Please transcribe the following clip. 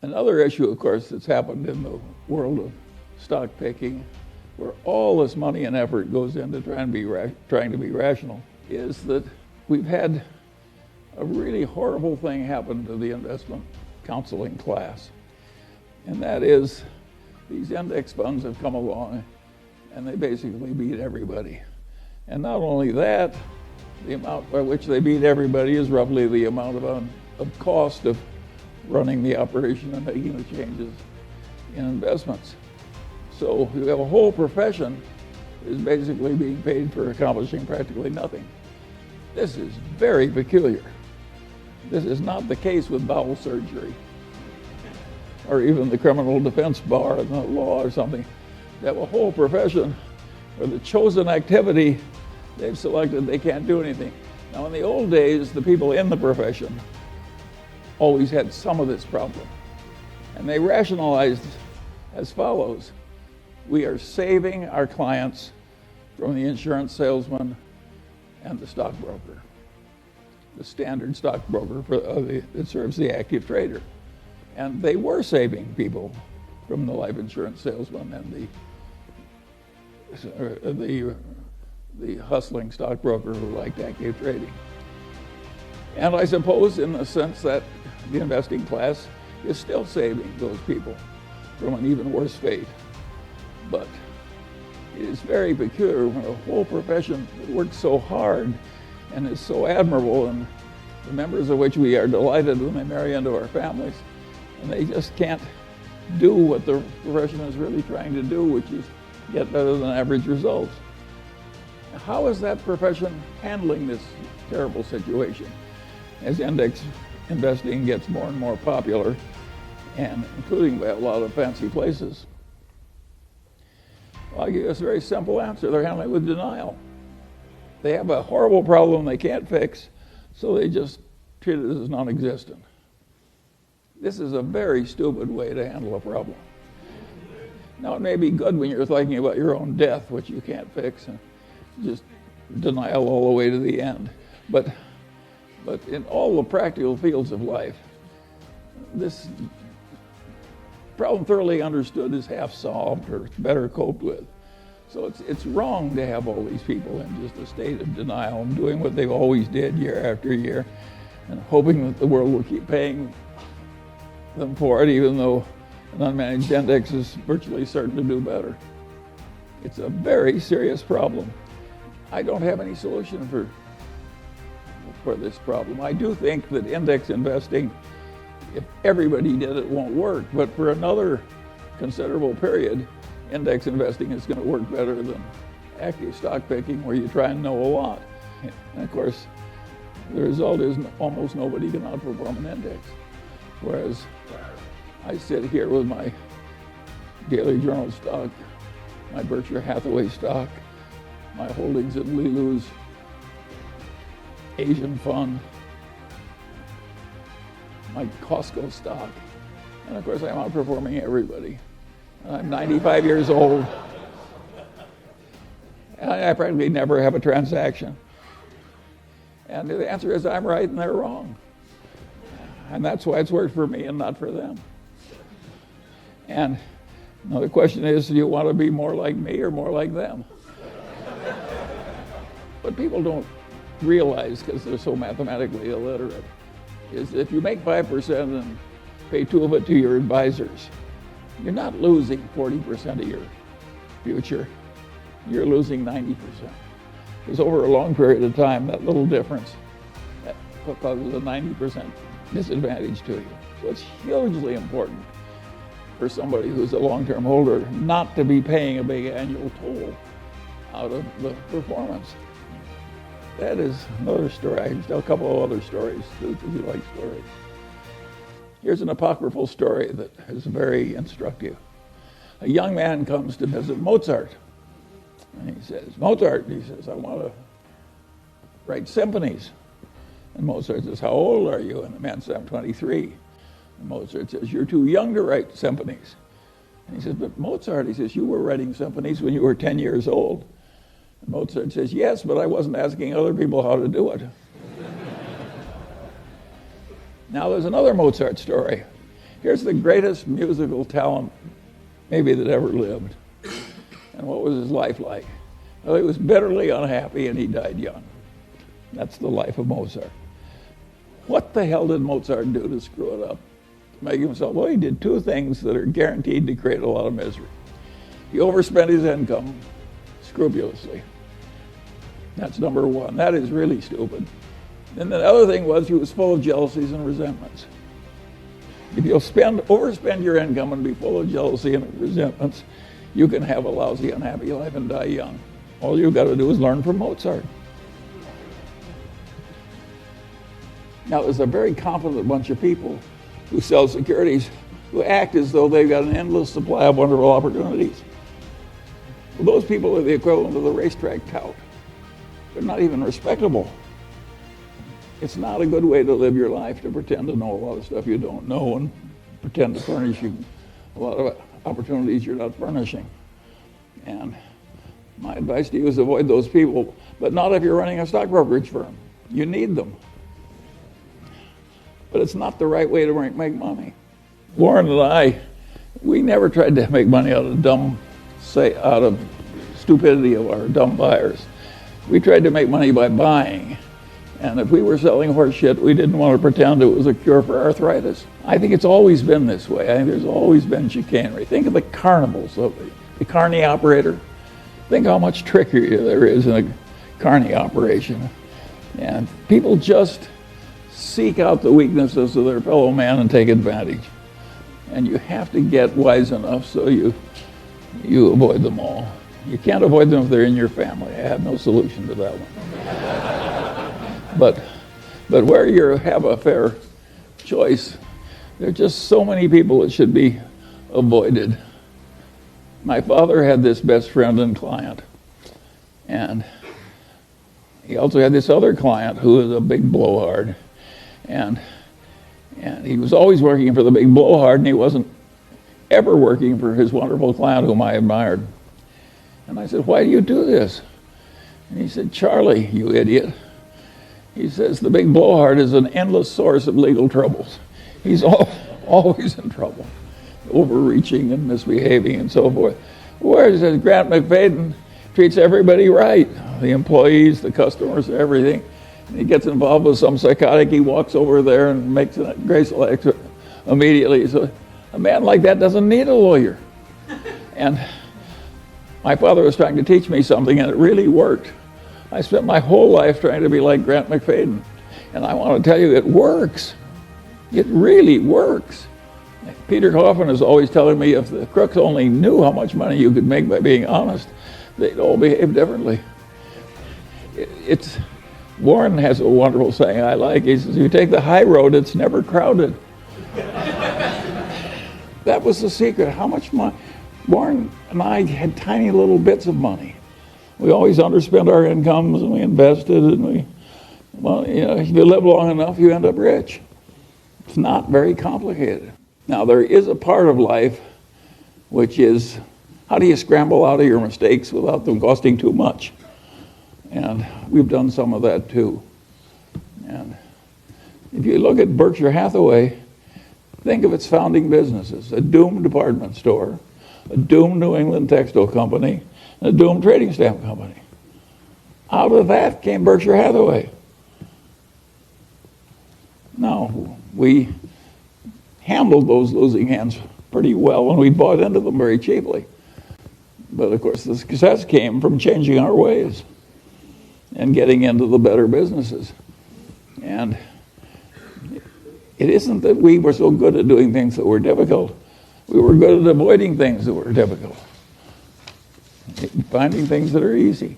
Another issue, of course, that's happened in the world of stock picking, where all this money and effort goes into trying to be rational, is that we've had a really horrible thing happen to the investment counseling class. And that is, these index funds have come along and they basically beat everybody. And not only that, the amount by which they beat everybody is roughly the amount of cost of running the operation and making the changes in investments. So you have a whole profession is basically being paid for accomplishing practically nothing. This is very peculiar. This is not the case with bowel surgery or even the criminal defense bar in the law or something. They have a whole profession where the chosen activity they've selected, they can't do anything. Now in the old days, the people in the profession always had some of this problem. And they rationalized as follows: we are saving our clients from the insurance salesman and the stockbroker, the standard stockbroker that serves the active trader. And they were saving people from the life insurance salesman and the hustling stockbroker who liked active trading. And I suppose in the sense that the investing class is still saving those people from an even worse fate. But it is very peculiar when a whole profession that works so hard and is so admirable, and the members of which we are delighted when they marry into our families, and they just can't do what the profession is really trying to do, which is get better than average results. How is that profession handling this terrible situation as index investing gets more and more popular, and including by a lot of fancy places? Well, I'll give you a very simple answer. They're handling it with denial. They have a horrible problem they can't fix, so they just treat it as non-existent. This is a very stupid way to handle a problem. Now, it may be good when you're thinking about your own death, which you can't fix, and just denial all the way to the end. But in all the practical fields of life, this problem thoroughly understood is half solved or better coped with. So it's wrong to have all these people in just a state of denial and doing what they've always did year after year and hoping that the world will keep paying them for it, even though an unmanaged index is virtually certain to do better. It's a very serious problem. I don't have any solution for this problem. I do think that index investing, if everybody did it, won't work. But for another considerable period, index investing is going to work better than active stock picking, where you try and know a lot. And of course, the result is almost nobody can outperform an index. Whereas I sit here with my Daily Journal stock, my Berkshire Hathaway stock, my holdings in Lilu's Asian fund, my Costco stock, and of course I'm outperforming everybody. And I'm 95 years old, and I practically never have a transaction. And the answer is I'm right and they're wrong. And that's why it's worked for me and not for them. And the question is, do you want to be more like me or more like them? What people don't realize, because they're so mathematically illiterate, is if you make 5% and pay 2 of it to your advisors, you're not losing 40% of your future. You're losing 90%. Because over a long period of time, that little difference causes a 90% disadvantage to you. So it's hugely important for somebody who's a long-term holder not to be paying a big annual toll out of the performance. That is another story. I can tell a couple of other stories too, because you like stories. Here's an apocryphal story that is very instructive. A young man comes to visit Mozart. And he says, Mozart, he says, I want to write symphonies. And Mozart says, how old are you? And the man says, I'm 23. And Mozart says, you're too young to write symphonies. And he says, but Mozart, he says, you were writing symphonies when you were 10 years old. And Mozart says, yes, but I wasn't asking other people how to do it. Now there's another Mozart story. Here's the greatest musical talent maybe that ever lived. And what was his life like? Well, he was bitterly unhappy and he died young. That's the life of Mozart. What the hell did Mozart do to screw it up? To make himself, well, he did two things that are guaranteed to create a lot of misery. He overspent his income scrupulously. That's number one. That is really stupid. And the other thing was he was full of jealousies and resentments. If you'll overspend your income and be full of jealousy and resentments, you can have a lousy, unhappy life and die young. All you've got to do is learn from Mozart. Now, there's a very confident bunch of people who sell securities who act as though they've got an endless supply of wonderful opportunities. Well, those people are the equivalent of the racetrack tout. They're not even respectable. It's not a good way to live your life, to pretend to know a lot of stuff you don't know and pretend to furnish you a lot of opportunities you're not furnishing. And my advice to you is avoid those people, but not if you're running a stock brokerage firm. You need them. But it's not the right way to make money. Warren and I, we never tried to make money out of stupidity of our dumb buyers. We tried to make money by buying. And if we were selling horse shit, we didn't want to pretend it was a cure for arthritis. I think it's always been this way. I think there's always been chicanery. Think of the carnivals, of the carny operator. Think how much trickery there is in a carny operation. And people just seek out the weaknesses of their fellow man and take advantage. And you have to get wise enough so you avoid them all. You can't avoid them if they're in your family. I have no solution to that one. But where you have a fair choice, there are just so many people that should be avoided. My father had this best friend and client, and he also had this other client who was a big blowhard, and he was always working for the big blowhard, and he wasn't ever working for his wonderful client whom I admired. And I said, "Why do you do this?" And he said, "Charlie, you idiot." He says, "The big blowhard is an endless source of legal troubles. He's always in trouble, overreaching and misbehaving and so forth. Whereas Grant McFadden treats everybody right, the employees, the customers, everything. And he gets involved with some psychotic, he walks over there and makes a graceful exit immediately. So a man like that doesn't need a lawyer." And my father was trying to teach me something, and it really worked. I spent my whole life trying to be like Grant McFadden. And I want to tell you, it works. It really works. Peter Coffin is always telling me if the crooks only knew how much money you could make by being honest, they'd all behave differently. Warren has a wonderful saying I like. He says, "You take the high road, it's never crowded." That was the secret. How much money? Warren and I had tiny little bits of money. We always underspent our incomes, and we invested, and if you live long enough, you end up rich. It's not very complicated. Now, there is a part of life which is, how do you scramble out of your mistakes without them costing too much? And we've done some of that too. And if you look at Berkshire Hathaway, think of its founding businesses: a doomed department store, a doomed New England textile company, and a doomed trading stamp company. Out of that came Berkshire Hathaway. Now, we handled those losing hands pretty well, and we bought into them very cheaply. But of course, the success came from changing our ways and getting into the better businesses. And it isn't that we were so good at doing things that were difficult. We were good at avoiding things that were difficult, finding things that are easy.